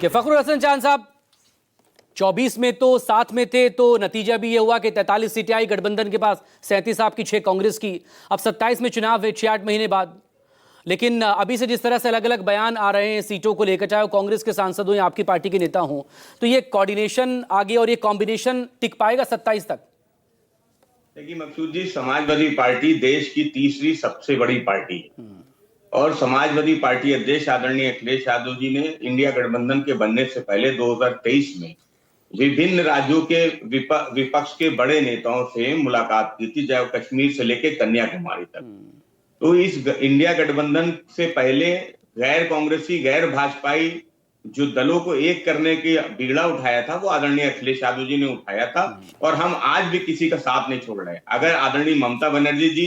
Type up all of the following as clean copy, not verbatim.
कि फखरुल हसन चांद साहब 24 में तो साथ में थे, तो नतीजा भी ये हुआ कि 43 सीटें आई गठबंधन के पास, 37 आपकी, 6 कांग्रेस की। अब 27 में चुनाव है 6-8 महीने बाद। लेकिन अभी से जिस तरह से अलग अलग बयान आ रहे हैं सीटों को लेकर, चाहे वो कांग्रेस के सांसद हो या आपकी पार्टी के नेता हो, तो ये कोऑर्डिनेशन आगे और ये कॉम्बिनेशन टिक पाएगा 27 तक? देखिए मकसूद जी, समाजवादी पार्टी देश की तीसरी सबसे बड़ी पार्टी है और समाजवादी पार्टी अध्यक्ष आदरणीय अखिलेश यादव जी ने इंडिया गठबंधन के बनने से पहले 2023 में विभिन्न राज्यों के विपक्ष के बड़े नेताओं से मुलाकात की थी, चाहे कश्मीर से लेकर कन्याकुमारी तक। तो इस इंडिया गठबंधन से पहले गैर कांग्रेसी, गैर भाजपाई जो दलों को एक करने की बीड़ा उठाया था, वो आदरणीय अखिलेश यादव जी ने उठाया था और हम आज भी किसी का साथ नहीं छोड़ रहे। अगर आदरणीय ममता बनर्जी जी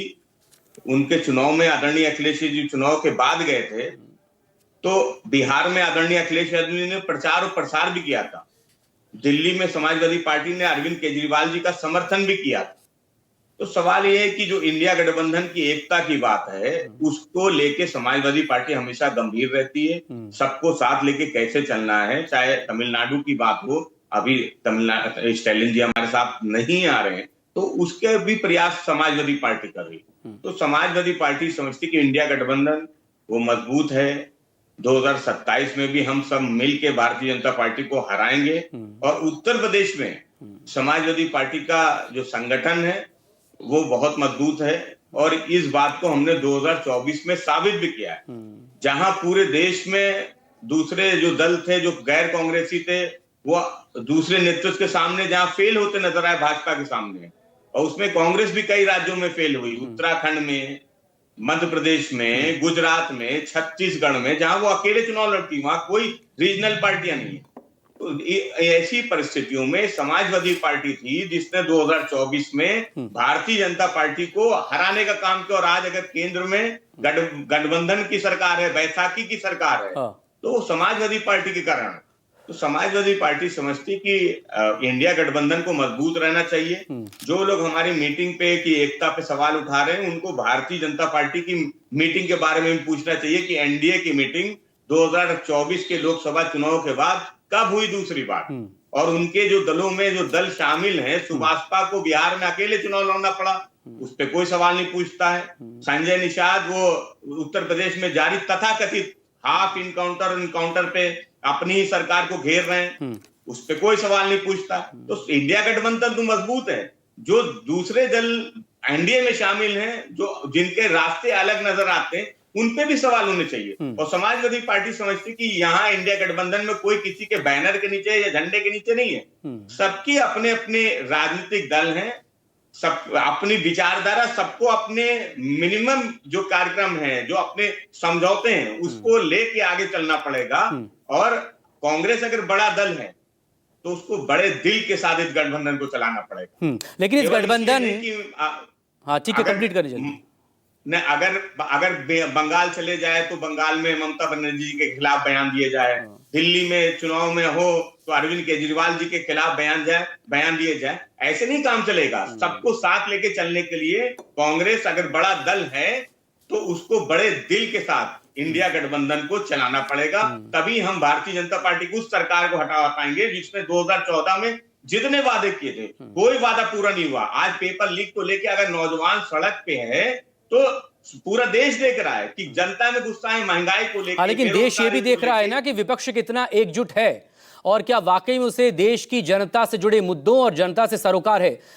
उनके चुनाव में आदरणीय अखिलेश जी चुनाव के बाद गए थे, तो बिहार में आदरणीय अखिलेश यादव जी ने प्रचार और प्रसार भी किया था। दिल्ली में समाजवादी पार्टी ने अरविंद केजरीवाल जी का समर्थन भी किया था। तो सवाल यह है कि जो इंडिया गठबंधन की एकता की बात है, उसको लेके समाजवादी पार्टी हमेशा गंभीर रहती है। सबको साथ लेके कैसे चलना है, चाहे तमिलनाडु की बात हो, अभी तमिलनाडु स्टालिन जी हमारे साथ नहीं आ रहे हैं, तो उसके भी प्रयास समाजवादी पार्टी कर रही है। तो समाजवादी पार्टी समझती कि इंडिया गठबंधन वो मजबूत है। 2027 में भी हम सब मिलके भारतीय जनता पार्टी को हराएंगे और उत्तर प्रदेश में समाजवादी पार्टी का जो संगठन है वो बहुत मजबूत है और इस बात को हमने 2024 में साबित भी किया है। जहां पूरे देश में दूसरे जो दल थे, जो गैर कांग्रेसी थे, वो दूसरे नेतृत्व के सामने जहां फेल होते नजर आए भाजपा के सामने, और उसमें कांग्रेस भी कई राज्यों में फेल हुई, उत्तराखंड में, मध्य प्रदेश में, गुजरात में, छत्तीसगढ़ में, जहां वो अकेले चुनाव लड़ती, वहां कोई रीजनल पार्टियां नहीं है। तो ऐसी परिस्थितियों में समाजवादी पार्टी थी जिसने 2024 में भारतीय जनता पार्टी को हराने का काम किया और आज अगर केंद्र में गठबंधन की सरकार है, बैसाखी की सरकार है, तो समाजवादी पार्टी के कारण। तो समाजवादी पार्टी समझती कि इंडिया गठबंधन को मजबूत रहना चाहिए। जो लोग हमारी मीटिंग पे की एकता पे सवाल उठा रहे हैं, उनको भारतीय जनता पार्टी की मीटिंग के बारे में पूछना चाहिए कि एनडीए की मीटिंग 2024 के लोकसभा चुनाव के बाद कब हुई, दूसरी बात। और उनके जो दलों में जो दल शामिल हैं, सुभाषपा को बिहार में अकेले चुनाव लड़ना पड़ा, उस पर कोई सवाल नहीं पूछता है। संजय निषाद वो उत्तर प्रदेश में जारी तथाकथित हाफ इनकाउंटर पे अपनी ही सरकार को घेर रहे हैं, उस पर कोई सवाल नहीं पूछता। तो इंडिया गठबंधन तो मजबूत है। जो दूसरे दल एनडीए में शामिल हैं, जो जिनके रास्ते अलग नजर आते हैं, उन पे भी सवाल होने चाहिए। और समाजवादी पार्टी समझती कि यहाँ इंडिया गठबंधन में कोई किसी के बैनर के नीचे या झंडे के नीचे नहीं है। सबकी अपने अपने राजनीतिक दल हैं, सब अपनी विचारधारा, सबको अपने मिनिमम जो कार्यक्रम है, जो अपने समझौते हैं, उसको लेके आगे चलना पड़ेगा। और कांग्रेस अगर बड़ा दल है तो उसको बड़े दिल के साथ इस गठबंधन को चलाना पड़ेगा। लेकिन इस गठबंधन, हाँ ठीक है, कंप्लीट करिए। न अगर बंगाल चले जाए तो बंगाल में ममता बनर्जी जी के खिलाफ बयान दिए जाए, दिल्ली में चुनाव में हो तो अरविंद केजरीवाल जी के खिलाफ बयान दिए जाए, ऐसे नहीं काम चलेगा। सबको साथ लेके चलने के लिए कांग्रेस अगर बड़ा दल है तो उसको बड़े दिल के साथ इंडिया गठबंधन को चलाना पड़ेगा। तभी हम भारतीय जनता पार्टी को उस सरकार को हटा पाएंगे जिसने 2014 में जितने वादे किए थे, कोई वादा पूरा नहीं हुआ। आज पेपर लीक को लेकर अगर नौजवान सड़क पे है तो पूरा देश देख रहा है कि जनता में गुस्सा है महंगाई को लेकर। लेकिन देश ये भी देख रहा है ना कि विपक्ष कितना एकजुट है और क्या वाकई में उसे देश की जनता से जुड़े मुद्दों और जनता से सरोकार है।